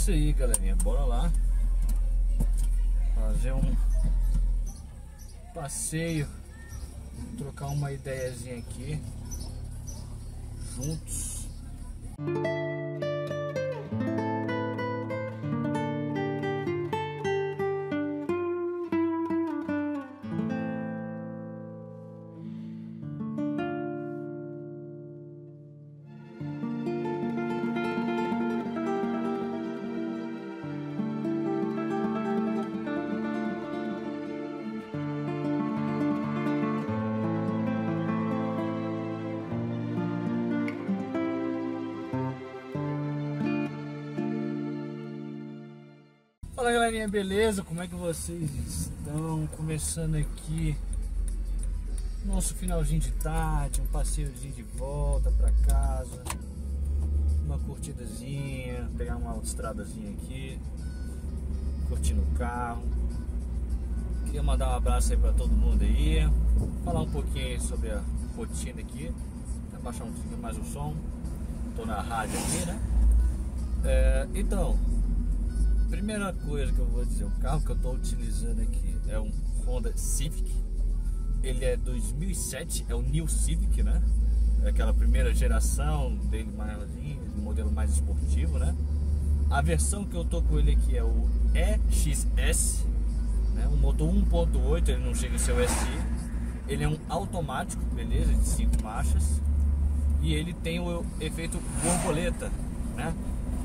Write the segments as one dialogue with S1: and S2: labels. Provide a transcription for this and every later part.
S1: isso aí, galerinha. Bora lá fazer um passeio, trocar uma ideiazinha aqui juntos. Fala, galerinha, beleza? Como é que vocês estão? Começando aqui nosso finalzinho de tarde, um passeiozinho de volta pra casa, uma curtidazinha, pegar uma autoestradazinha aqui, curtindo o carro. Queria mandar um abraço aí pra todo mundo aí, falar um pouquinho aí sobre a rotina aqui, abaixar um pouquinho mais o som. Tô na rádio aqui, né? Então, primeira coisa que eu vou dizer, o carro que eu estou utilizando aqui é um Honda Civic. Ele é 2007, é o New Civic, né? É aquela primeira geração dele, maiorzinho, modelo mais esportivo, né? A versão que eu tô com ele aqui é o EXS, né? O motor 1.8, ele não chega a ser o SI. Ele é um automático, beleza? De 5 marchas. E ele tem o efeito borboleta, né?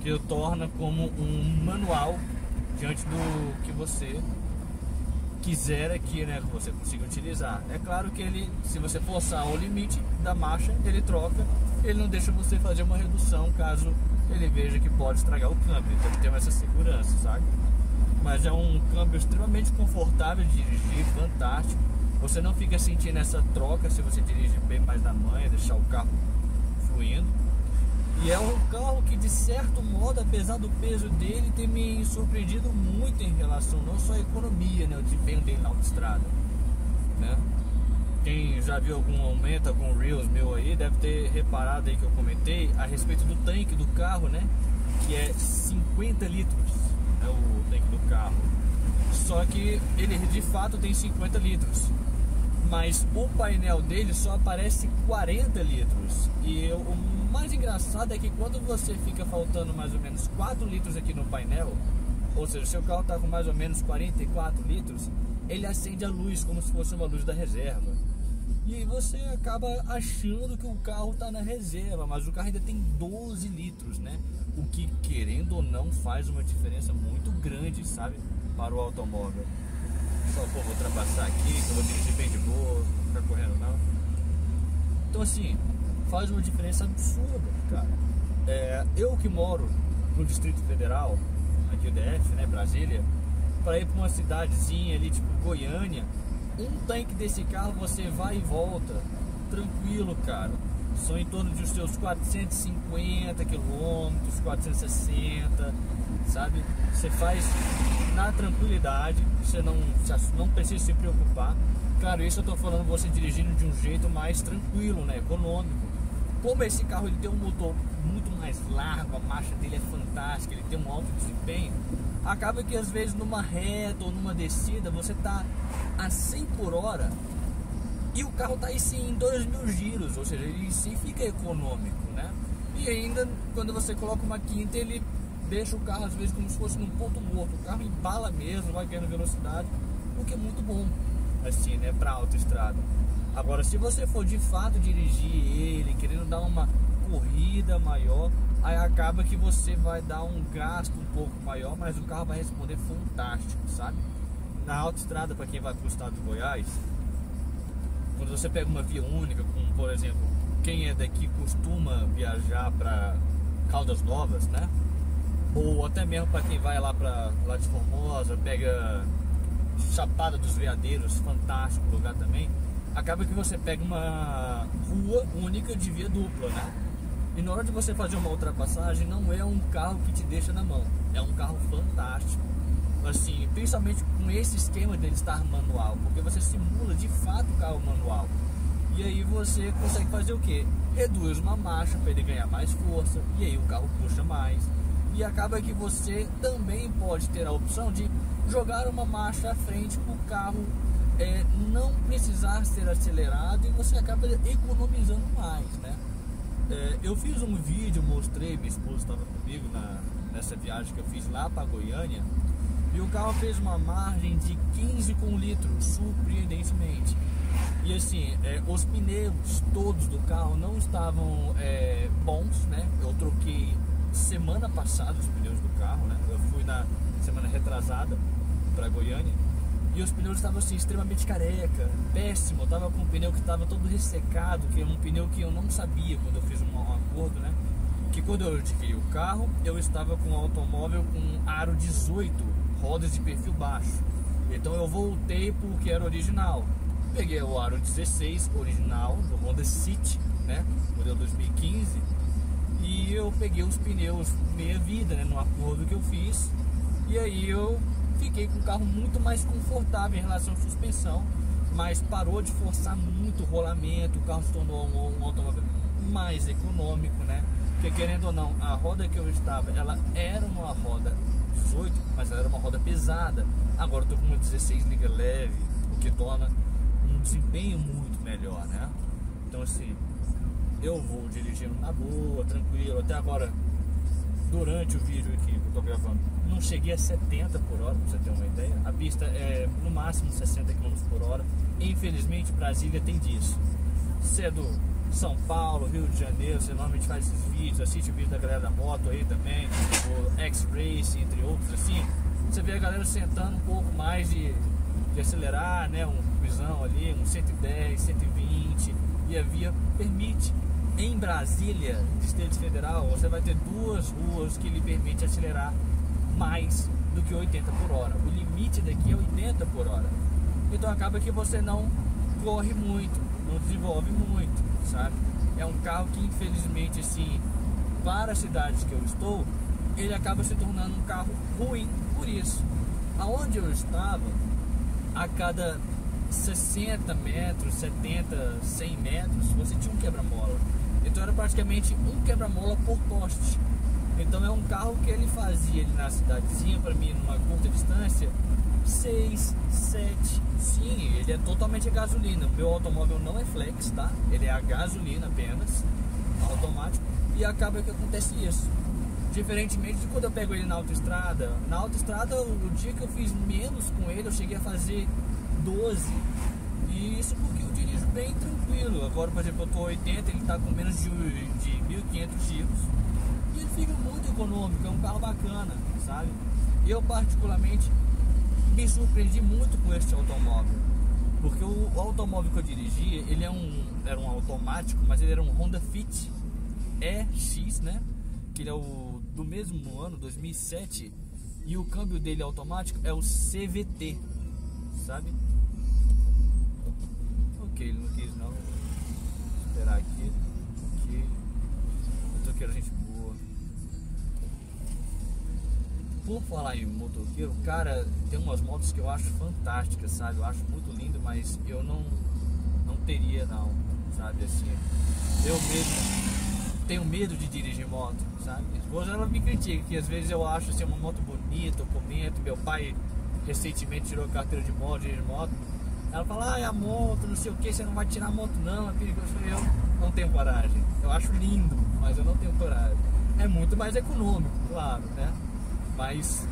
S1: Que o torna como um manual diante do que você quiser aqui, né, que você consiga utilizar. É claro que ele, se você forçar o limite da marcha, ele troca, ele não deixa você fazer uma redução caso ele veja que pode estragar o câmbio, então ele tem essa segurança, sabe? Mas é um câmbio extremamente confortável de dirigir, fantástico. Você não fica sentindo essa troca se você dirige bem mais na manha, deixar o carro fluindo. E é um carro que, de certo modo, apesar do peso dele, tem me surpreendido muito em relação não só à economia, né, o desempenho dele na autoestrada, né? Quem já viu algum aumento, algum Reels meu aí, deve ter reparado aí que eu comentei a respeito do tanque do carro, né? Que é 50 litros, né, o tanque do carro. Só que ele de fato tem 50 litros. Mas o painel dele só aparece 40 litros. E o mais engraçado é que quando você fica faltando mais ou menos 4 litros aqui no painel, ou seja, seu carro está com mais ou menos 44 litros, ele acende a luz como se fosse uma luz da reserva. E aí você acaba achando que o carro está na reserva, mas o carro ainda tem 12 litros, né? O que, querendo ou não, faz uma diferença muito grande, sabe? Para o automóvel. Só vou ultrapassar aqui, que eu vou dirigir bem de boa, não ficar correndo não. Então assim, faz uma diferença absurda, cara. Eu que moro no Distrito Federal, aqui o DF, né, Brasília, para ir para uma cidadezinha ali, tipo Goiânia, um tanque desse carro você vai e volta, tranquilo, cara. São em torno de os seus 450 quilômetros, 460, sabe? Você faz na tranquilidade, você não precisa se preocupar. Claro, isso eu tô falando você dirigindo de um jeito mais tranquilo, né, econômico. Como esse carro ele tem um motor muito mais largo, a marcha dele é fantástica, ele tem um alto desempenho, acaba que às vezes numa reta ou numa descida você tá a 100 por hora e o carro tá aí sim em 2.000 giros, ou seja, ele sim fica econômico, né? E ainda quando você coloca uma quinta, ele deixa o carro às vezes como se fosse num ponto morto, o carro embala mesmo, vai ganhando velocidade, o que é muito bom, assim, né, pra autoestrada. Agora, se você for de fato dirigir ele, querendo dar uma corrida maior, aí acaba que você vai dar um gasto um pouco maior, mas o carro vai responder fantástico, sabe? Na autoestrada, para quem vai para o estado de Goiás, quando você pega uma via única, como por exemplo, quem é daqui costuma viajar para Caldas Novas, né? Ou até mesmo para quem vai lá de Formosa, pega Chapada dos Veadeiros, fantástico lugar também. Acaba que você pega uma rua única de via dupla, né? E na hora de você fazer uma ultrapassagem, não é um carro que te deixa na mão, é um carro fantástico. Assim, principalmente com esse esquema dele estar manual, porque você simula de fato o carro manual. E aí você consegue fazer o que? Reduz uma marcha para ele ganhar mais força, e aí o carro puxa mais. E acaba que você também pode ter a opção de jogar uma marcha à frente para o carro não precisar ser acelerado, e você acaba economizando mais, né? Eu fiz um vídeo, mostrei, minha esposa estava comigo nessa viagem que eu fiz lá para Goiânia, e o carro fez uma margem de 15 com litro, surpreendentemente. E assim, os pneus todos do carro não estavam bons, né? Eu troquei semana passada os pneus do carro, né? Eu fui na semana retrasada para Goiânia, e os pneus estavam assim extremamente careca, péssimo. Eu tava com um pneu que estava todo ressecado, que é um pneu que eu não sabia quando eu fiz um acordo, né? Que quando eu adquiri o carro, eu estava com um automóvel com aro 18, rodas de perfil baixo. Então eu voltei porque era original. Peguei o aro 16 original do Honda City, né? Modelo 2015. E eu peguei os pneus meia vida, né? No acordo que eu fiz. E aí eu fiquei com o carro muito mais confortável em relação à suspensão, mas parou de forçar muito o rolamento. O carro se tornou um automóvel mais econômico, né? Porque querendo ou não, a roda que eu estava, ela era uma roda 18, mas ela era uma roda pesada. Agora eu tô com uma 16 liga leve, o que torna um desempenho muito melhor, né? Então assim, eu vou dirigindo na boa, tranquilo. Até agora, durante o vídeo aqui que eu tô gravando, não cheguei a 70 por hora, pra você ter uma ideia. A pista é no máximo 60 km por hora. Infelizmente Brasília tem disso. Você é do São Paulo, Rio de Janeiro, você normalmente faz esses vídeos, assiste o vídeo da galera da moto aí também, o X-Race, entre outros assim. Você vê a galera sentando um pouco mais de acelerar, né? Um visão ali, um 110, 120, e a via permite. Em Brasília, Distrito Federal, você vai ter duas ruas que lhe permitem acelerar mais do que 80 por hora. O limite daqui é 80 por hora. Então acaba que você não corre muito, não desenvolve muito, sabe? É um carro que infelizmente, assim, para as cidades que eu estou, ele acaba se tornando um carro ruim por isso. Aonde eu estava, a cada 60 metros, 70, 100 metros, você tinha um quebra-mola. Então era praticamente um quebra-mola por poste. Então é um carro que ele fazia ali na cidadezinha, para mim, numa curta distância, 6, 7, sim, ele é totalmente a gasolina. O meu automóvel não é flex, tá? Ele é a gasolina apenas, automático, e acaba que acontece isso. Diferentemente de quando eu pego ele na autoestrada. Na autoestrada, o dia que eu fiz menos com ele, eu cheguei a fazer 12. E isso porque eu dirijo bem tranquilo. Agora, por exemplo, eu tô 80, ele tá com menos de 1.500 giros. E ele fica muito econômico, é um carro bacana, sabe? Eu particularmente me surpreendi muito com este automóvel. Porque o automóvel que eu dirigia, ele era um automático, mas ele era um Honda Fit EX, né? Que ele é do mesmo ano, 2007. E o câmbio dele automático é o CVT, sabe? Ok, ele não quis não. Vou esperar aqui. Motoqueiro, gente boa. Por falar em motoqueiro, cara, tem umas motos que eu acho fantásticas, sabe? Eu acho muito lindo, mas eu não teria não, sabe? Assim, eu mesmo tenho medo de dirigir moto, sabe? Minha esposa, ela me critica, que às vezes eu acho assim, uma moto bonita, eu comento. Meu pai recentemente tirou a carteira de moto, dirige moto. Ela fala, a moto, não sei o que, você não vai tirar a moto não, é perigoso. Eu não tenho coragem. Eu acho lindo, mas eu não tenho coragem. É muito mais econômico, claro, né? Mas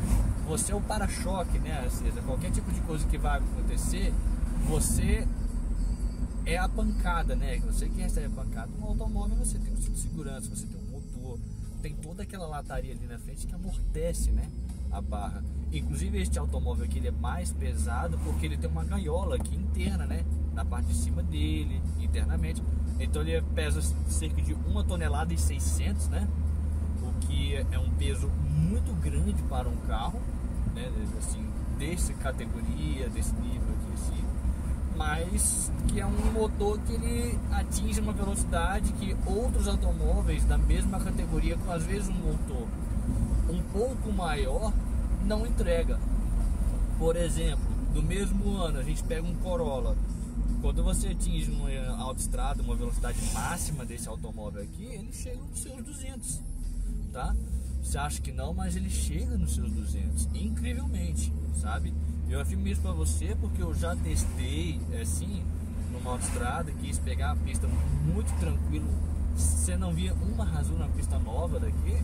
S1: você é o para-choque, né? Ou seja, qualquer tipo de coisa que vai acontecer, você é a pancada, né? Você que recebe a pancada. No automóvel você tem um cinto de segurança, você tem um motor, tem toda aquela lataria ali na frente que amortece, né? A barra. Inclusive este automóvel aqui, ele é mais pesado porque ele tem uma gaiola aqui interna, né? Na parte de cima dele, internamente. Então ele pesa cerca de 1,6 toneladas, né? O que é um peso muito grande para um carro, né? Assim, dessa categoria, desse nível aqui, assim. Mas que é um motor que ele atinge uma velocidade que outros automóveis da mesma categoria, com às vezes um motor um pouco maior, não entrega. Por exemplo, do mesmo ano a gente pega um Corolla. Quando você atinge uma autoestrada, uma velocidade máxima desse automóvel aqui, ele chega nos seus 200, tá? Você acha que não, mas ele chega nos seus 200, incrivelmente, sabe? Eu afirmo isso pra você porque eu já testei, assim, numa autoestrada, quis pegar a pista muito tranquilo, você não via uma rasura na pista nova daqui.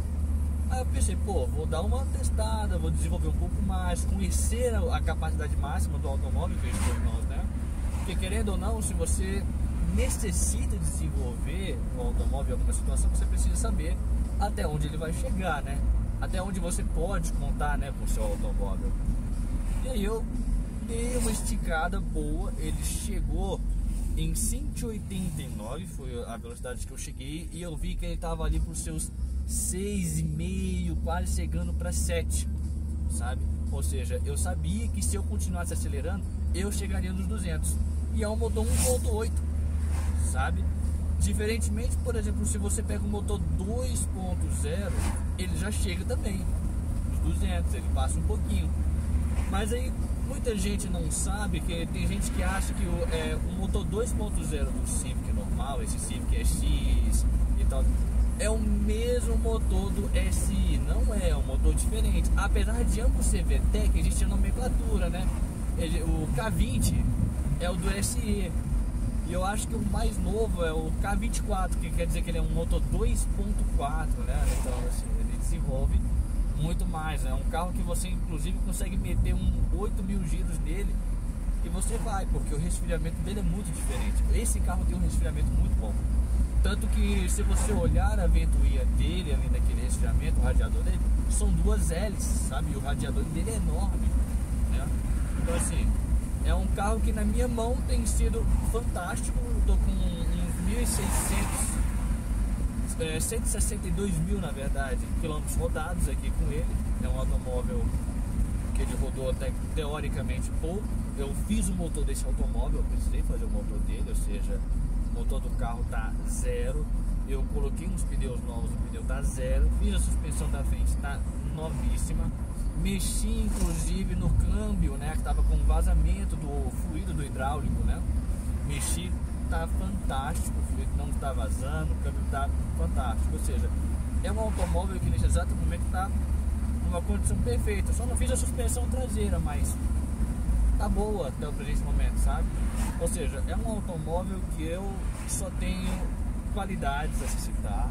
S1: Aí eu pensei, pô, vou dar uma testada, vou desenvolver um pouco mais, conhecer a capacidade máxima do automóvel que eu estou em mãos, né? Porque querendo ou não, se você necessita desenvolver um automóvel em alguma situação, você precisa saber até onde ele vai chegar, né? Até onde você pode contar, né, com o seu automóvel. E aí eu dei uma esticada boa, ele chegou em 189, foi a velocidade que eu cheguei, e eu vi que ele estava ali por seus 6,5, quase chegando para 7, sabe? Ou seja, eu sabia que se eu continuasse acelerando, eu chegaria nos 200. E é um motor 1.8, sabe? Diferentemente, por exemplo, se você pega um motor 2.0, ele já chega também nos 200, ele passa um pouquinho. Mas aí muita gente não sabe, que tem gente que acha que o motor 2.0 do Civic normal, esse Civic SX e tal, é o mesmo motor do SI. Não é um motor diferente, apesar de ambos ser VTEC, existe a nomenclatura, né? O K20 é o do SI, e eu acho que o mais novo é o K24, que quer dizer que ele é um motor 2.4, né? Então assim, ele desenvolve muito mais, é um carro que você inclusive consegue meter 8.000 giros nele e você vai, porque o resfriamento dele é muito diferente. Esse carro tem um resfriamento muito bom, tanto que se você olhar a ventoinha dele, além daquele resfriamento, o radiador dele, são duas hélices, sabe? E o radiador dele é enorme, né? Então assim, é um carro que na minha mão tem sido fantástico. Eu tô com uns 1.600, 162 mil na verdade, quilômetros rodados aqui com ele. É um automóvel que ele rodou até teoricamente pouco. Eu fiz o motor desse automóvel, eu precisei fazer o motor dele, ou seja, o motor do carro tá zero. Eu coloquei uns pneus novos, o pneu tá zero. Fiz a suspensão da frente, tá novíssima. Mexi inclusive no câmbio, né, que tava com vazamento do fluido do hidráulico, né? Mexi, tá fantástico, o fluido não tá vazando, o câmbio tá fantástico. Ou seja, é um automóvel que nesse exato momento tá numa condição perfeita. Só não fiz a suspensão traseira, mas tá boa até o presente momento, sabe? Ou seja, é um automóvel que eu só tenho qualidades a se citar.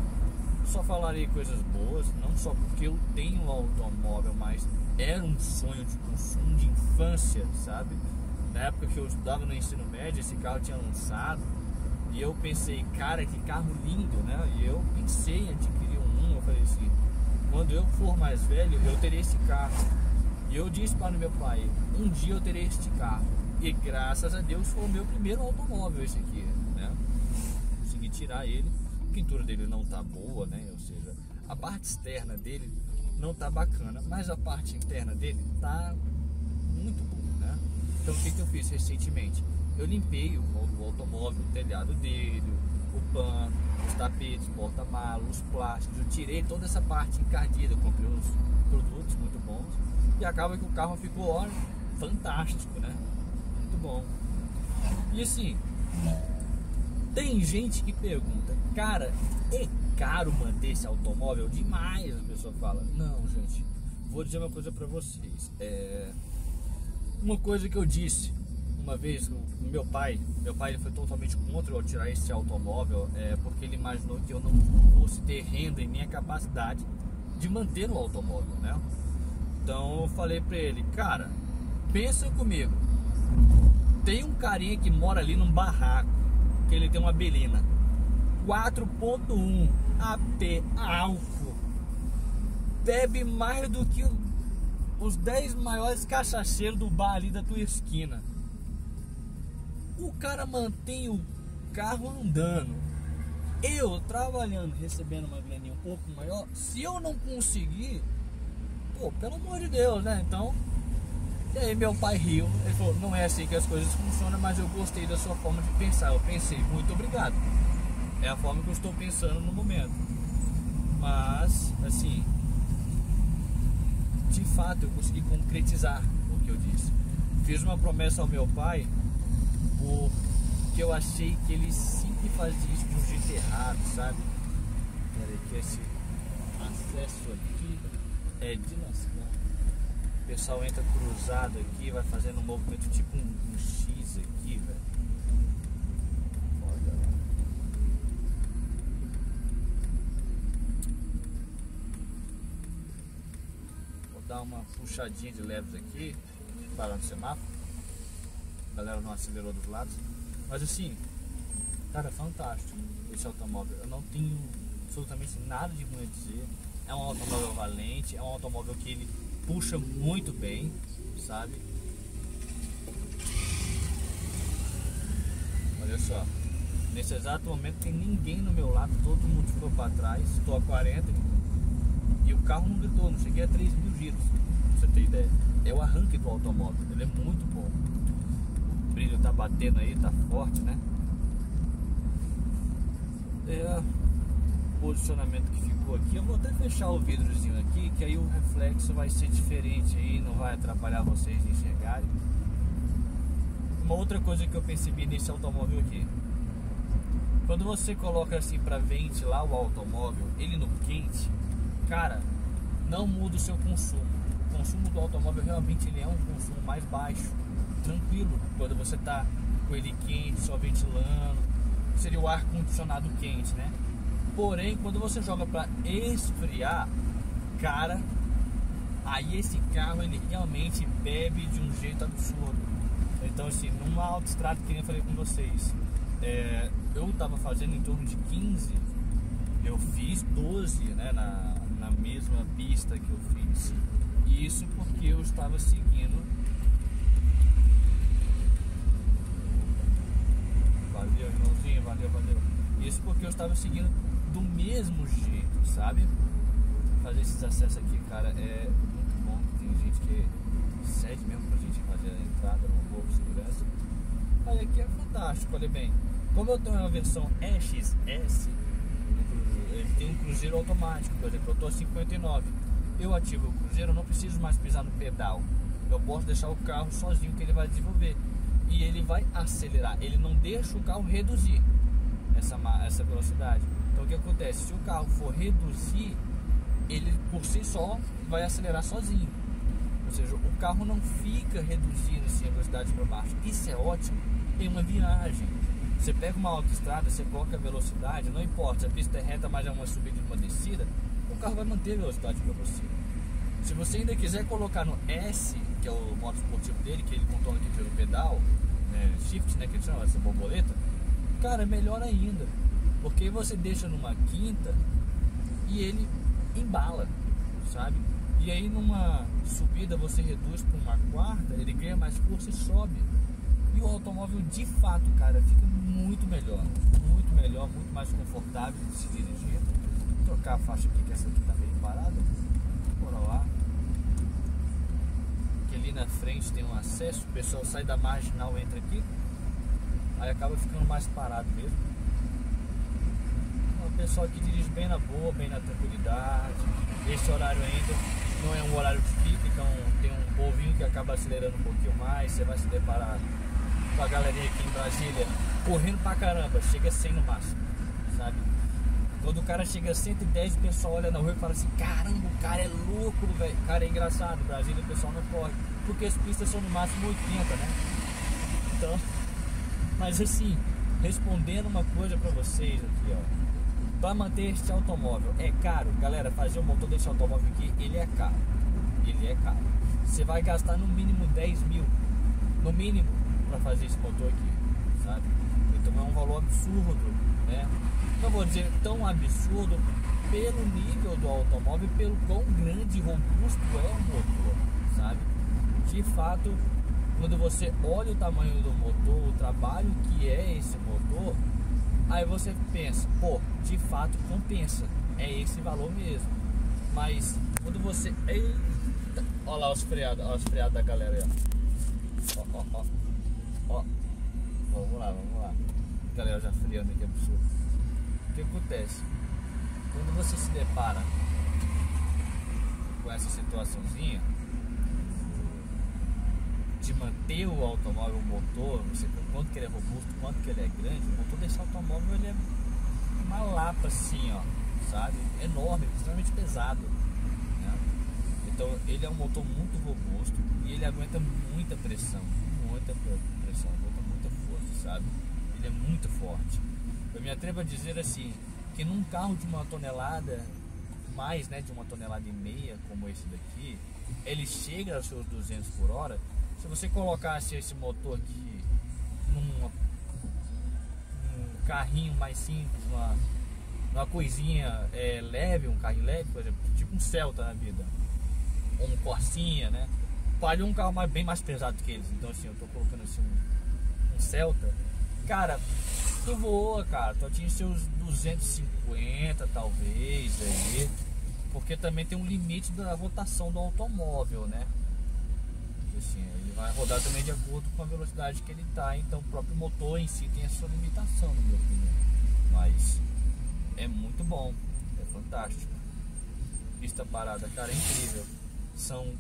S1: Só falarei coisas boas, não só porque eu tenho um automóvel, mas era um sonho de infância, sabe? Na época que eu estudava no ensino médio, esse carro tinha lançado e eu pensei, cara, que carro lindo, né? E eu pensei em adquirir eu falei assim, quando eu for mais velho, eu terei esse carro. E eu disse para o meu pai, um dia eu terei este carro. E graças a Deus foi o meu primeiro automóvel esse aqui, né? Consegui tirar ele. A pintura dele não tá boa, né? Ou seja, a parte externa dele não tá bacana, mas a parte interna dele tá muito boa, né? Então o que eu fiz recentemente? Eu limpei o automóvel, o telhado dele, o pano, os tapetes, porta-malas, os plásticos. Eu tirei toda essa parte encardida, comprei uns produtos muito bons e acaba que o carro ficou, olha, fantástico, né? Muito bom. E assim, tem gente que pergunta, cara, é caro manter esse automóvel? Demais, a pessoa fala. Não, gente, vou dizer uma coisa pra vocês. Uma coisa que eu disse uma vez, meu pai ele foi totalmente contra eu tirar esse automóvel, porque ele imaginou que eu não fosse ter renda e nem a capacidade de manter o automóvel, né? Então eu falei pra ele, cara, pensa comigo, tem um carinha que mora ali num barraco, que ele tem uma Belina 4.1 AP álcool, bebe mais do que os 10 maiores cachaceiros do bar ali da tua esquina. O cara mantém o carro andando, eu trabalhando, recebendo uma graninha um pouco maior. Se eu não conseguir, pô, pelo amor de Deus, né? Então, e aí meu pai riu, ele falou, não é assim que as coisas funcionam, mas eu gostei da sua forma de pensar. Eu pensei, muito obrigado, é a forma que eu estou pensando no momento. Mas, assim, de fato eu consegui concretizar o que eu disse. Fiz uma promessa ao meu pai, porque eu achei que ele sempre fazia isso de um jeito errado, sabe? Peraí, que esse acesso aqui é de lascar. O pessoal entra cruzado aqui, vai fazendo um movimento tipo um X aqui, velho. Olha lá. Vou dar uma puxadinha de leves aqui, parar no semáforo. A galera não acelerou dos lados. Mas assim, cara, fantástico esse automóvel. Eu não tenho absolutamente nada de ruim a dizer. É um automóvel valente, é um automóvel que ele puxa muito bem, sabe? Olha só, nesse exato momento tem ninguém no meu lado, todo mundo ficou para trás. Estou a 40 e o carro não gritou, não cheguei a 3.000 giros, pra você ter ideia. É o arranque do automóvel, ele é muito bom. O brilho tá batendo aí, tá forte, né? É o posicionamento que ficou aqui. Eu vou até fechar o vidrozinho aqui, que aí o reflexo vai ser diferente aí, não vai atrapalhar vocês de enxergarem. Uma outra coisa que eu percebi nesse automóvel aqui, quando você coloca assim para ventilar o automóvel, ele no quente, cara, não muda o seu consumo. O consumo do automóvel realmente ele é um consumo mais baixo, tranquilo, quando você tá com ele quente, só ventilando, seria o ar condicionado quente, né? Porém, quando você joga para esfriar, cara, aí esse carro ele realmente bebe de um jeito absurdo. Então assim, numa autoestrada que nem eu falei com vocês, eu tava fazendo em torno de 15, eu fiz 12, né, na mesma pista que eu fiz. E isso porque eu estava seguindo. Valeu, irmãozinho, valeu. Isso porque eu estava seguindo do mesmo jeito, sabe? Fazer esses acessos aqui, cara, é muito bom. Tem gente que cede mesmo pra gente fazer a entrada numa boa segurança. Aí aqui é fantástico, olha bem. Como eu tenho uma versão EXS, ele tem um cruzeiro automático, por exemplo, eu tô a 59. Eu ativo o cruzeiro, eu não preciso mais pisar no pedal. Eu posso deixar o carro sozinho que ele vai desenvolver. E ele vai acelerar, ele não deixa o carro reduzir essa velocidade. Então o que acontece? Se o carro for reduzir, ele por si só vai acelerar sozinho. Ou seja, o carro não fica reduzindo assim, a velocidade para baixo. Isso é ótimo em uma viagem. Você pega uma autoestrada, você coloca a velocidade, não importa se a pista é reta, mas é uma subida e uma descida, o carro vai manter a velocidade para você. Se você ainda quiser colocar no S, que é o modo esportivo dele, que ele controla aqui pelo pedal, né, shift, né, que ele chama, essa borboleta, cara, melhor ainda, porque você deixa numa quinta e ele embala, sabe? E aí numa subida você reduz para uma quarta, ele ganha mais força e sobe. E o automóvel de fato, cara, fica muito melhor, muito mais confortável de se dirigir. Vou trocar a faixa aqui, que essa aqui tá meio parada. Bora lá. Que ali na frente tem um acesso, o pessoal sai da marginal, entra aqui, aí acaba ficando mais parado mesmo. O pessoal que dirige bem na boa, bem na tranquilidade. Esse horário ainda não é um horário de pico, então tem um povinho que acaba acelerando um pouquinho mais. Você vai se deparar com a galerinha aqui em Brasília correndo pra caramba, chega a 100 no máximo, sabe? Quando o cara chega a 110, o pessoal olha na rua e fala assim: caramba, o cara é louco, velho. Cara, é engraçado, Brasília o pessoal não corre, porque as pistas são no máximo 80, né? Então, mas assim, respondendo uma coisa pra vocês aqui, ó. Para manter este automóvel é caro, galera. Fazer o motor desse automóvel aqui, ele é caro. Você vai gastar no mínimo 10 mil, no mínimo, para fazer esse motor aqui, sabe? Então é um valor absurdo, né? Não vou dizer tão absurdo pelo nível do automóvel, pelo quão grande e robusto é o motor, sabe? De fato, quando você olha o tamanho do motor, o trabalho que é esse motor, aí você pensa, pô, de fato compensa, é esse valor mesmo. Mas quando você... Eita, olha lá os freados da galera aí, ó. Vamos lá. A galera já freando aqui, absurdo. O que acontece? Quando você se depara com essa situaçãozinha de manter o automóvel, o motor, você vê quanto que ele é robusto, quanto que ele é grande, o motor desse automóvel ele é uma lapa assim, ó, sabe? Enorme, extremamente pesado, né? Então ele é um motor muito robusto e ele aguenta muita pressão, aguenta muita força, sabe? Ele é muito forte. Eu me atrevo a dizer assim, que num carro de 1,5 toneladas, mais, né, de 1,5 toneladas, como esse daqui, ele chega aos seus 200 por hora. Se você colocasse esse motor aqui num carrinho mais simples, uma coisinha leve, um carrinho leve, por exemplo, tipo um Celta na vida, ou um Corsinha, né? Palio é um carro bem mais pesado que eles, então assim, eu tô colocando assim um Celta, cara, tu voa, cara, tu atinge seus 250 talvez aí, porque também tem um limite da rotação do automóvel, né? Assim, ele vai rodar também de acordo com a velocidade que ele tá, então o próprio motor em si tem a sua limitação, no meu opinião, mas é muito bom, é fantástico. Pista parada, cara, é incrível. São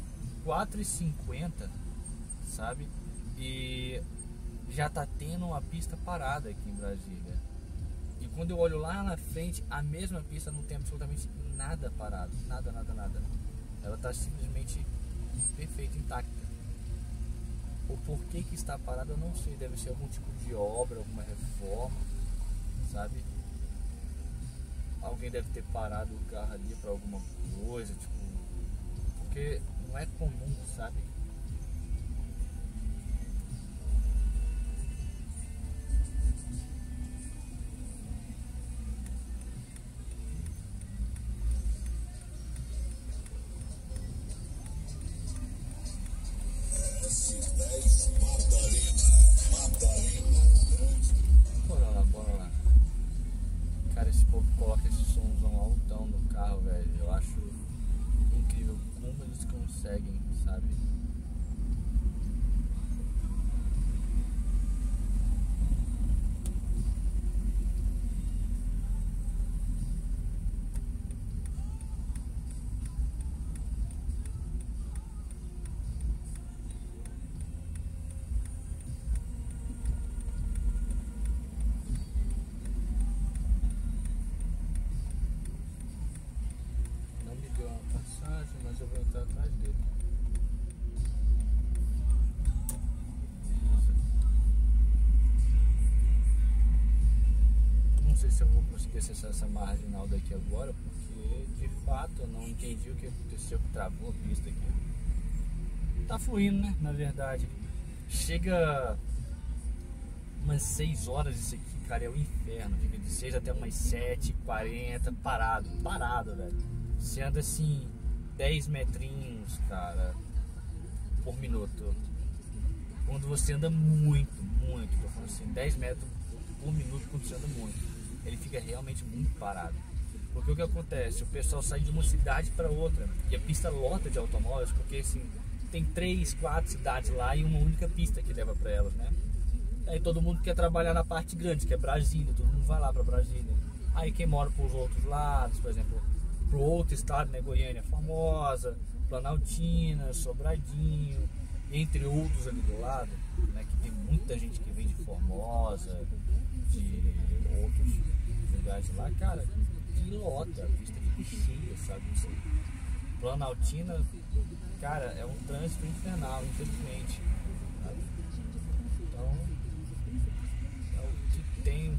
S1: 4h50, sabe? E já tá tendo uma pista parada aqui em Brasília. E quando eu olho lá na frente, a mesma pista não tem absolutamente nada parado, nada. Ela tá simplesmente perfeita, intacta. O porquê que está parada eu não sei, deve ser algum tipo de obra, alguma reforma, sabe? Alguém deve ter parado o carro ali para alguma coisa, tipo, porque não é comum, sabe? Bora lá. Cara, esse povo coloca esse somzão altão no carro, velho. Eu acho incrível como eles conseguem, sabe? Mas eu vou entrar atrás dele. Não sei se eu vou conseguir acessar essa marginal daqui agora, porque de fato eu não entendi o que aconteceu, que travou a pista aqui. Tá fluindo, né? Na verdade. Chega umas 6 horas isso aqui, cara, é o inferno. Fica de 6 até umas 7h40, parado, velho. Você anda assim 10 metrinhos, cara, por minuto. Quando você anda muito, tô falando assim, 10 metros por minuto, quando você anda muito, ele fica realmente muito parado. Porque o que acontece? O pessoal sai de uma cidade para outra e a pista lota de automóveis, porque assim, tem 3, 4 cidades lá e uma única pista que leva para elas, né? Aí todo mundo quer trabalhar na parte grande, que é Brasília, todo mundo vai lá para Brasília. Aí quem mora para os outros lados, por exemplo, pro outro estado, né, Goiânia, Formosa, Planaltina, Sobradinho, entre outros ali do lado, né, que tem muita gente que vem de Formosa, de outros lugares lá, cara, que lota, a pista fica cheia, sabe? Planaltina, cara, é um trânsito infernal, infelizmente, sabe? Então, é o que tem.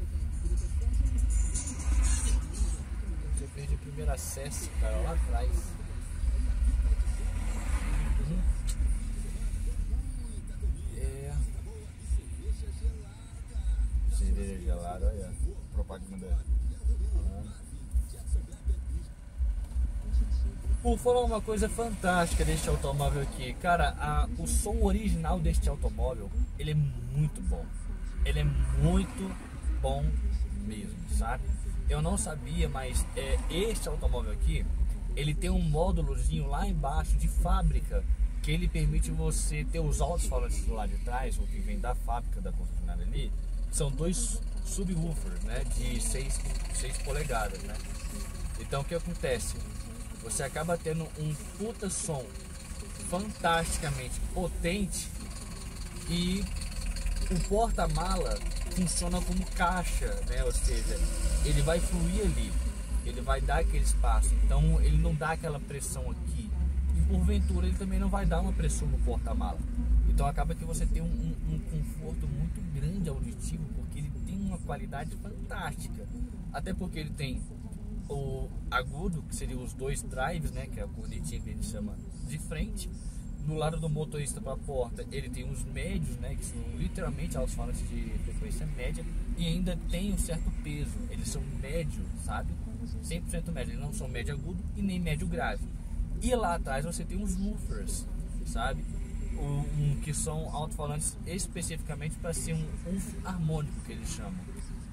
S1: Eu perdi o primeiro acesso, cara, lá atrás. Cerveja gelada, olha, propaganda. Por falar uma coisa fantástica deste automóvel aqui, cara, o som original deste automóvel, ele é muito bom. Ele é muito bom mesmo, sabe? Eu não sabia, mas este automóvel aqui, ele tem um módulozinho lá embaixo de fábrica, que ele permite você ter os alto-falantes do lado de trás, ou que vem da fábrica da concessionária ali. São 2 subwoofers, né, de 6 polegadas, né? Então o que acontece? Você acaba tendo um puta som fantasticamente potente e o porta-mala funciona como caixa, né? Ou seja, ele vai fluir ali. ele vai dar aquele espaço, então ele não dá aquela pressão aqui, e porventura ele também não vai dar uma pressão no porta-mala. Então acaba que você tem um conforto muito grande auditivo, porque ele tem uma qualidade fantástica, até porque ele tem o agudo, que seria os dois drives, né, que é a cornetinha que a gente chama de frente. No lado do motorista para a porta, ele tem os médios, né, que são literalmente alto-falantes de frequência média, e ainda tem um certo peso. Eles são médio, sabe? 100% médio. Eles não são médio agudo e nem médio grave. E lá atrás você tem os woofers, sabe? Que são alto-falantes especificamente para ser um woof harmônico, que eles chamam.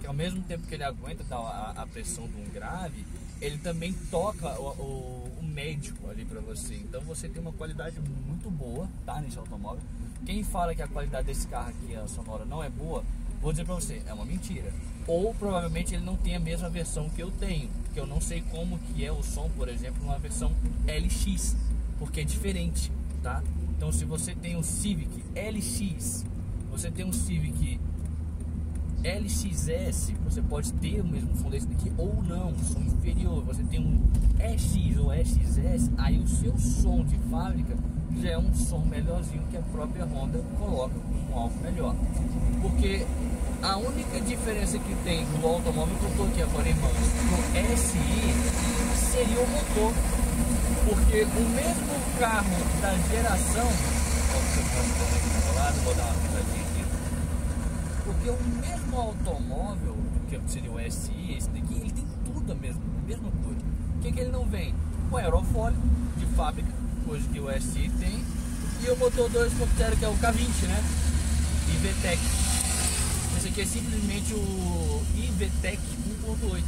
S1: Que ao mesmo tempo que ele aguenta dar a pressão de um grave, ele também toca o médio ali para você. Então você tem uma qualidade muito boa, tá, nesse automóvel. Quem fala que a qualidade desse carro aqui, a sonora, não é boa, vou dizer para você, é uma mentira. Ou provavelmente ele não tem a mesma versão que eu tenho, porque eu não sei como que é o som, por exemplo, numa versão LX, porque é diferente, tá? Então se você tem um Civic LX, você tem um Civic LXS, você pode ter o mesmo som desse daqui ou não, som inferior. Você tem um EX ou XS, aí o seu som de fábrica já é um som melhorzinho que a própria Honda coloca com algo melhor. Porque a única diferença que tem do automóvel que eu estou aqui agora em mãos no SI seria o motor. Porque o mesmo carro da geração, vou dar uma pisadinha aqui. Porque o mesmo automóvel, que seria o SI, esse daqui, ele tem tudo a mesma coisa. O que ele não vem? O aerofólio de fábrica, coisa que o SI tem, e o motor 2.0, que é o K20, né? IVTEC. Esse aqui é simplesmente o IVTEC 1.8.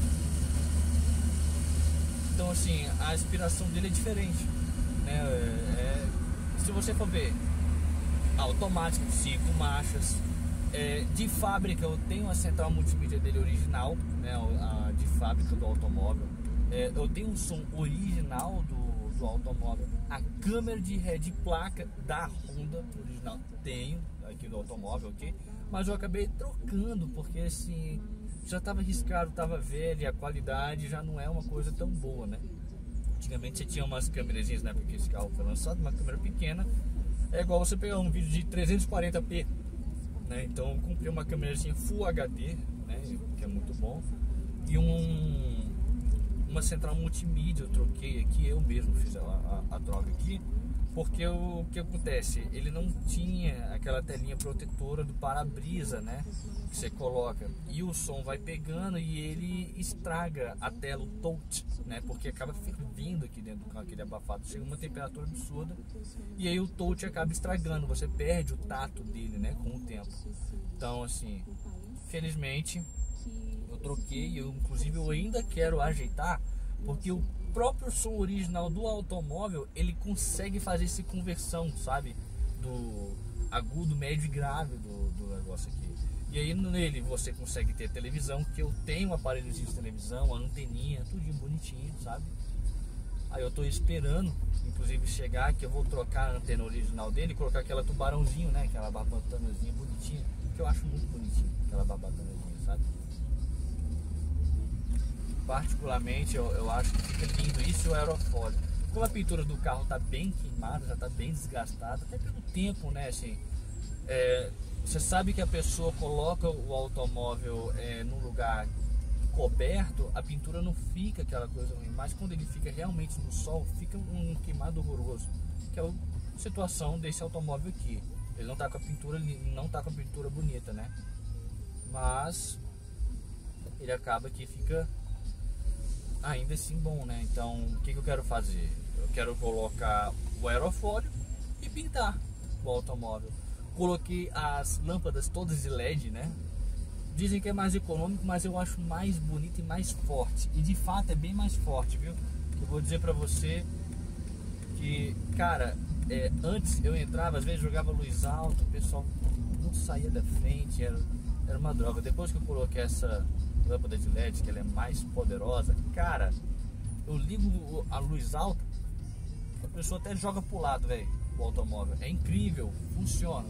S1: Então assim, a aspiração dele é diferente, né? Se você for ver, automático, 5 marchas. De fábrica eu tenho a central multimídia dele original, né, a de fábrica do automóvel. Eu tenho um som original do automóvel. A câmera de placa da Honda original tenho aqui do automóvel, ok? Mas eu acabei trocando porque assim já estava arriscado, estava velho e a qualidade já não é uma coisa tão boa, né? Antigamente você tinha umas câmerazinhas, né? Porque esse carro foi lançado, uma câmera pequena. É igual você pegar um vídeo de 340p. Então eu comprei uma câmerazinha Full HD, né, que é muito bom, e uma central multimídia eu troquei aqui, eu mesmo fiz a troca aqui, porque o que acontece, ele não tinha aquela telinha protetora do para-brisa, né, que você coloca, e o som vai pegando e ele estraga a tela, o touch, né, porque acaba fervendo aqui dentro do carro, aquele abafado, chega uma temperatura absurda, e aí o touch acaba estragando, você perde o tato dele, né, com o tempo. Então assim, felizmente eu troquei, inclusive eu ainda quero ajeitar, porque o próprio som original do automóvel, ele consegue fazer essa conversão, sabe, do agudo, médio e grave do negócio aqui. E aí nele você consegue ter televisão, que eu tenho um aparelhozinho de televisão, a anteninha, tudo bonitinho, sabe? Aí eu tô esperando, inclusive, chegar, que eu vou trocar a antena original dele e colocar aquela tubarãozinho, né? Aquela barbatanazinha bonitinha, que eu acho muito bonitinho, aquela barbatanazinha, sabe? Particularmente eu acho que fica lindo isso e o aerofólio. Como a pintura do carro tá bem queimada, já tá bem desgastada, até pelo tempo, né? Assim, você sabe que a pessoa coloca o automóvel num lugar coberto, a pintura não fica aquela coisa ruim, mas quando ele fica realmente no sol, fica um queimado horroroso, que é a situação desse automóvel aqui. Ele não tá com a pintura bonita, né? Mas ele acaba que fica ainda assim bom, né? Então o que eu quero fazer? Eu quero colocar o aerofólio e pintar o automóvel. Coloquei as lâmpadas todas de LED, né? Dizem que é mais econômico, mas eu acho mais bonito e mais forte. E de fato é bem mais forte, viu? Eu vou dizer pra você que, cara, antes eu entrava, às vezes jogava luz alta, o pessoal não saía da frente, era uma droga. Depois que eu coloquei essa lâmpada de LED, que ela é mais poderosa, cara, eu ligo a luz alta, a pessoa até joga pro lado, velho, o automóvel. É incrível, funciona.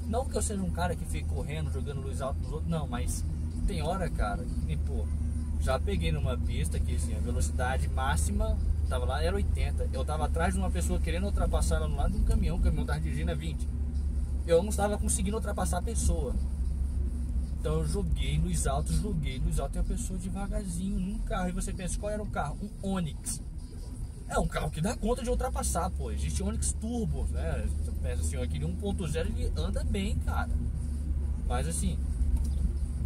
S1: Não que eu seja um cara que fique correndo, jogando luz alta nos outros, não, mas tem hora, cara, que, pô, Já peguei numa pista que assim, a velocidade máxima tava lá, era 80. Eu tava atrás de uma pessoa querendo ultrapassar ela no lado de um caminhão, o caminhão tava dirigindo a 20. Eu não estava conseguindo ultrapassar a pessoa. Então eu joguei nos altos e a pessoa devagarzinho num carro. E você pensa, qual era o carro? Um Onix. É um carro que dá conta de ultrapassar, pô. Existe Onix Turbo, né? Você pensa assim, aquele 1.0 ele anda bem, cara. Mas assim,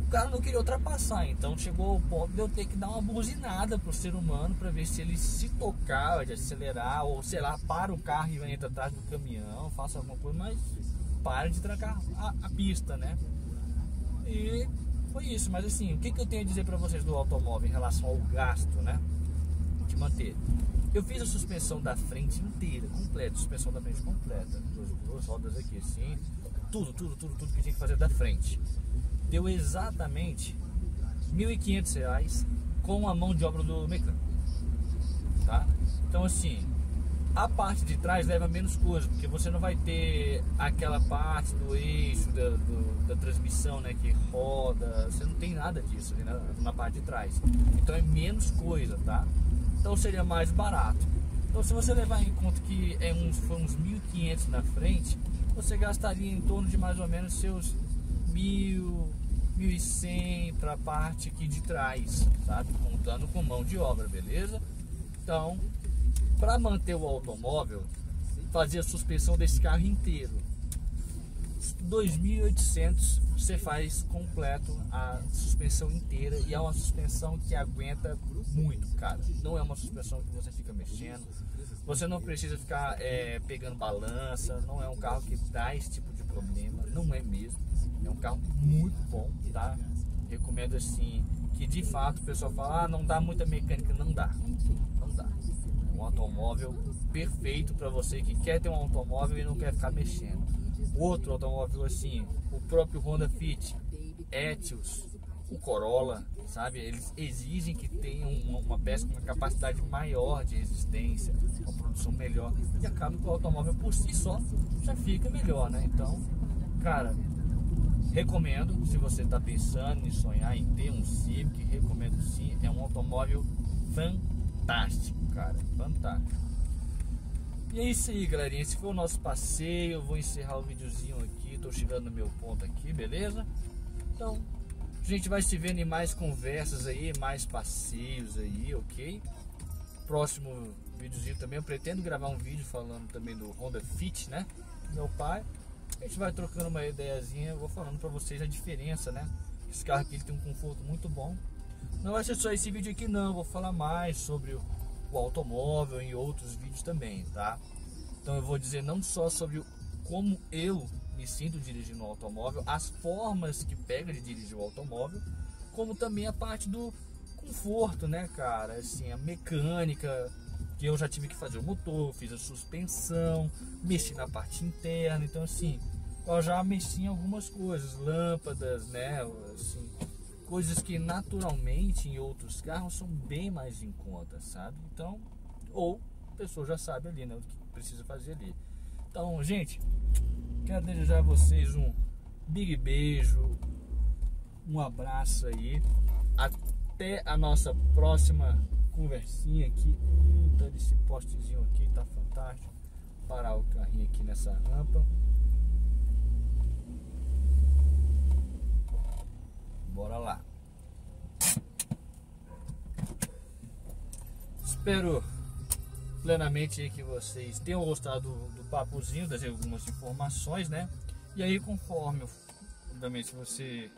S1: o cara não queria ultrapassar, então chegou o ponto de eu ter que dar uma buzinada pro ser humano para ver se ele se tocar, de acelerar, ou sei lá, para o carro e entra atrás do caminhão, faça alguma coisa, mas para de trancar a pista, né? E foi isso, mas assim, o que eu tenho a dizer para vocês do automóvel em relação ao gasto, né? De manter. Eu fiz a suspensão da frente inteira, completa, suspensão da frente completa, duas rodas aqui assim, tudo que tinha que fazer da frente. Deu exatamente R$ 1.500 com a mão de obra do mecânico, tá? Então assim, a parte de trás leva menos coisa, porque você não vai ter aquela parte do eixo da transmissão, né, que roda, você não tem nada disso ali na parte de trás, então é menos coisa, tá? Então seria mais barato. Então se você levar em conta que foi uns 1.500 na frente, você gastaria em torno de mais ou menos seus 1.100 para a parte aqui de trás, sabe? Contando com mão de obra, beleza? Então, para manter o automóvel, fazer a suspensão desse carro inteiro, 2.800 você faz completo a suspensão inteira, e é uma suspensão que aguenta muito, cara. Não é uma suspensão que você fica mexendo, você não precisa ficar pegando balança, não é um carro que dá esse tipo de problema, não é mesmo. É um carro muito bom, tá? Recomendo assim, que de fato o pessoal fala, ah, não dá muita mecânica, não dá. É um automóvel perfeito para você que quer ter um automóvel e não quer ficar mexendo. Outro automóvel assim, o próprio Honda Fit, Etios, o Corolla, sabe? Eles exigem que tenham uma peça com uma capacidade maior de resistência, uma produção melhor, e acaba que o automóvel por si só já fica melhor, né? Então, cara, recomendo, se você está pensando em sonhar em ter um Civic, recomendo sim, é um automóvel fantástico, cara, fantástico. E é isso aí, galerinha, esse foi o nosso passeio. Eu vou encerrar o videozinho aqui, tô chegando no meu ponto aqui, beleza? Então, a gente vai se vendo em mais conversas aí, mais passeios aí, ok? Próximo videozinho também, eu pretendo gravar um vídeo falando também do Honda Fit, né? Meu pai. A gente vai trocando uma ideiazinha, eu vou falando pra vocês a diferença, né? Esse carro aqui ele tem um conforto muito bom. Não vai ser só esse vídeo aqui não, eu vou falar mais sobre o automóvel em outros vídeos também, tá? Então eu vou dizer não só sobre como eu me sinto dirigindo o automóvel, as formas que pega de dirigir o automóvel, como também a parte do conforto, né, cara? Assim, a mecânica, que eu já tive que fazer o motor, fiz a suspensão, mexi na parte interna, então assim, eu já mexi em algumas coisas, lâmpadas, né, assim, coisas que naturalmente em outros carros são bem mais em conta, sabe? Então, ou a pessoa já sabe ali, né, o que precisa fazer ali. Então, gente, quero desejar a vocês um big beijo, um abraço aí, até a nossa próxima conversinha aqui. Eita, esse postezinho aqui tá fantástico. Parar o carrinho aqui nessa rampa. Bora lá. Espero plenamente aí que vocês tenham gostado do papozinho, das algumas informações, né? E aí, conforme, obviamente, se você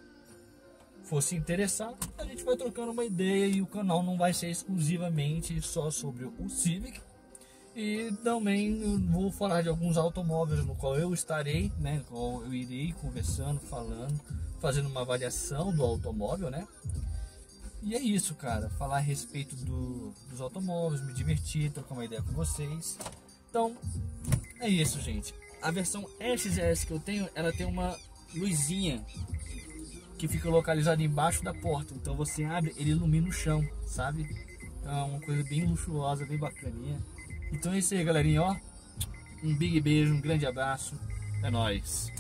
S1: fosse interessado, a gente vai trocando uma ideia e o canal não vai ser exclusivamente só sobre o Civic. E também vou falar de alguns automóveis no qual eu estarei, né? No qual eu irei conversando, falando, fazendo uma avaliação do automóvel, né? E é isso, cara. Falar a respeito dos automóveis, me divertir, trocar uma ideia com vocês. Então, é isso, gente. A versão XS que eu tenho, ela tem uma luzinha que fica localizada embaixo da porta. Então você abre, ele ilumina o chão, sabe? Então é uma coisa bem luxuosa, bem bacaninha. Então é isso aí, galerinha, ó. Um big beijo, um grande abraço. É nóis.